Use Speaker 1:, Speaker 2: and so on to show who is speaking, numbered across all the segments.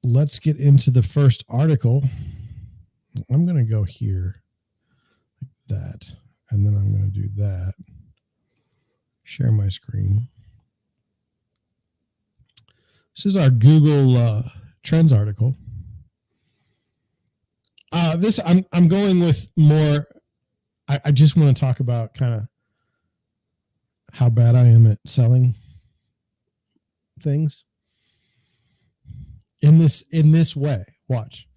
Speaker 1: let's get into the first article. I'm going to go here, like that, and then I'm going to do that. Share my screen. This is our Google Trends article. This I'm going with more. I just want to talk about kind of how bad I am at selling things in this way. Watch.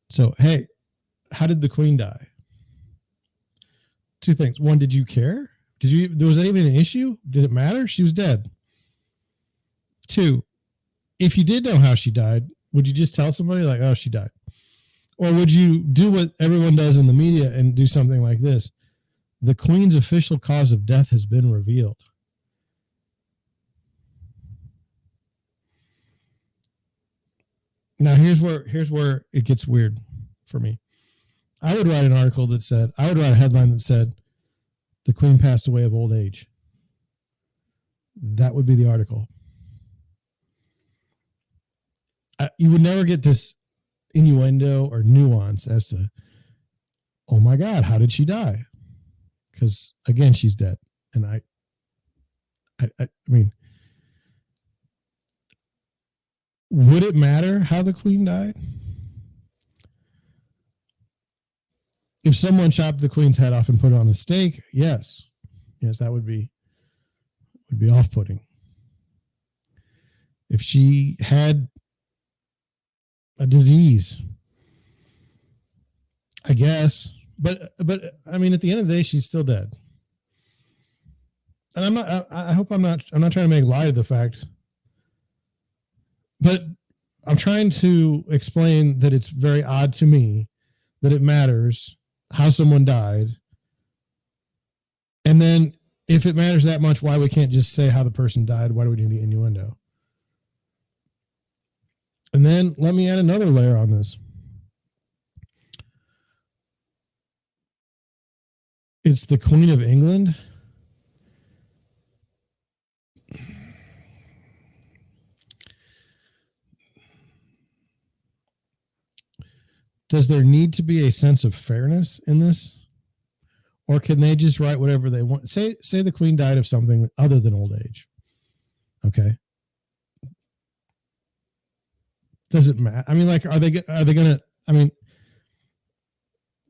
Speaker 1: So, hey, how did the Queen die? Two things. One, did you care? Was that even an issue? Did it matter? She was dead. Two, if you did know how she died, would you just tell somebody like, oh, she died? Or would you do what everyone does in the media and do something like this? The Queen's official cause of death has been revealed. Now, here's where it gets weird for me. I would write a headline that said, the Queen passed away of old age. That would be the article. You would never get this innuendo or nuance as to, oh my God, how did she die? Because again, she's dead. And I mean, would it matter how the Queen died? If someone chopped the Queen's head off and put it on a stake, yes, that would be off-putting. If she had a disease, I guess, but I mean, at the end of the day, she's still dead. And I hope I'm not trying to make light of the fact, but I'm trying to explain that it's very odd to me that it matters how someone died. And then if it matters that much, why we can't just say how the person died? Why do we do the innuendo? And then let me add another layer on this. It's the Queen of England. Does there need to be a sense of fairness in this? Or can they just write whatever they want? Say the Queen died of something other than old age. Okay. Does it matter? I mean, like, are they going to, I mean,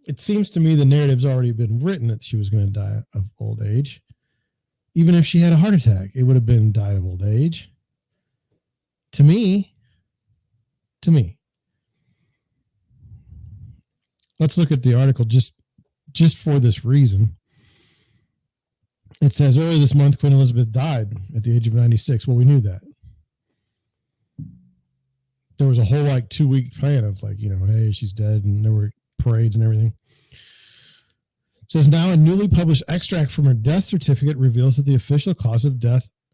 Speaker 1: it seems to me the narrative's already been written that she was going to die of old age. Even if she had a heart attack, it would have been died of old age. To me. Let's look at the article just for this reason. It says earlier this month, Queen Elizabeth died at the age of 96. Well, we knew that. There was a whole 2-week plan of hey, she's dead, and there were parades and everything. It says now a newly published extract from her death certificate reveals that the official cause of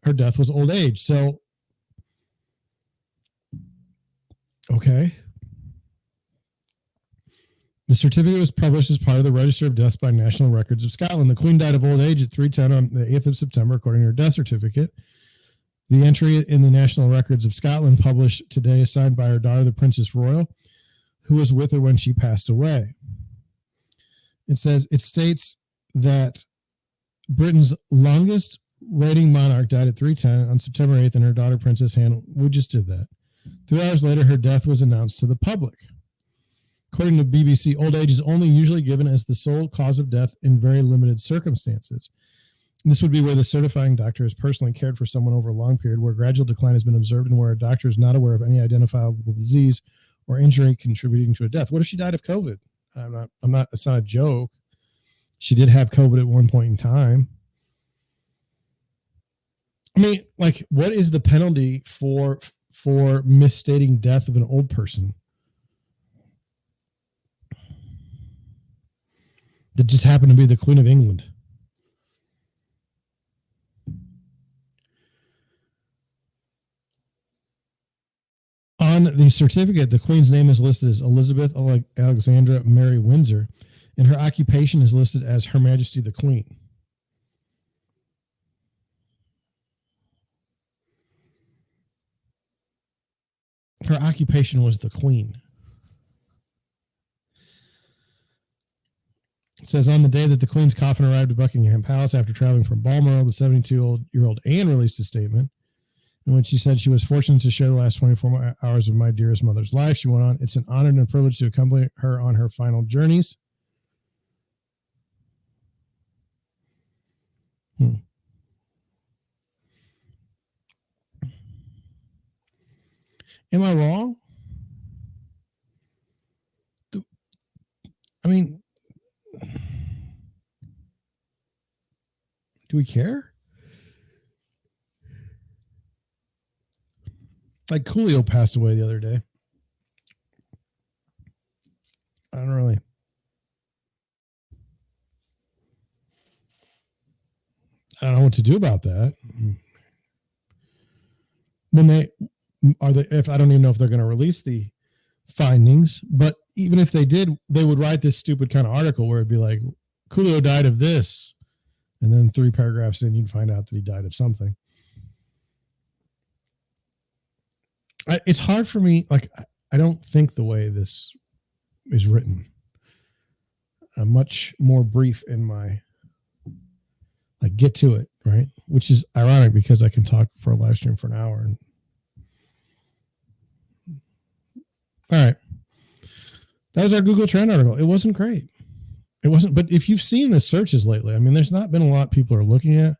Speaker 1: her death was old age. So, okay. The certificate was published as part of the Register of Deaths by National Records of Scotland. The Queen died of old age at 3:10 on the 8th of September, according to her death certificate. The entry in the National Records of Scotland published today is signed by her daughter, the Princess Royal, who was with her when she passed away. It states that Britain's longest reigning monarch died at 3:10 on September 8th, and her daughter, Princess Anne, we just did that. 3 hours later, her death was announced to the public. According to BBC, old age is only usually given as the sole cause of death in very limited circumstances. This would be where the certifying doctor has personally cared for someone over a long period, where gradual decline has been observed, and where a doctor is not aware of any identifiable disease or injury contributing to a death. What if she died of COVID? It's not a joke. She did have COVID at one point in time. I mean, what is the penalty for misstating death of an old person? That just happened to be the Queen of England. On the certificate, the Queen's name is listed as Elizabeth Alexandra Mary Windsor, and her occupation is listed as Her Majesty the Queen. Her occupation was the queen. It says, on the day that the Queen's coffin arrived at Buckingham Palace after traveling from Balmoral, the 72-year-old Anne released a statement in which she said she was fortunate to share the last 24 hours of my dearest mother's life. She went on, it's an honor and a privilege to accompany her on her final journeys. Am I wrong? I mean, do we care? Like Coolio passed away the other day. I don't really. I don't know what to do about that. When they are they, if I don't even know if they're going to release the findings, but even if they did, they would write this stupid kind of article where it'd be like, Coolio died of this. And then 3 paragraphs in, you'd find out that he died of something. It's hard for me. Like, I don't think the way this is written. I'm much more brief in my, like, get to it, right? Which is ironic because I can talk for a live stream for an hour. All right. That was our Google Trend article. It wasn't great. It wasn't, but if you've seen the searches lately, I mean, there's not been a lot people are looking at.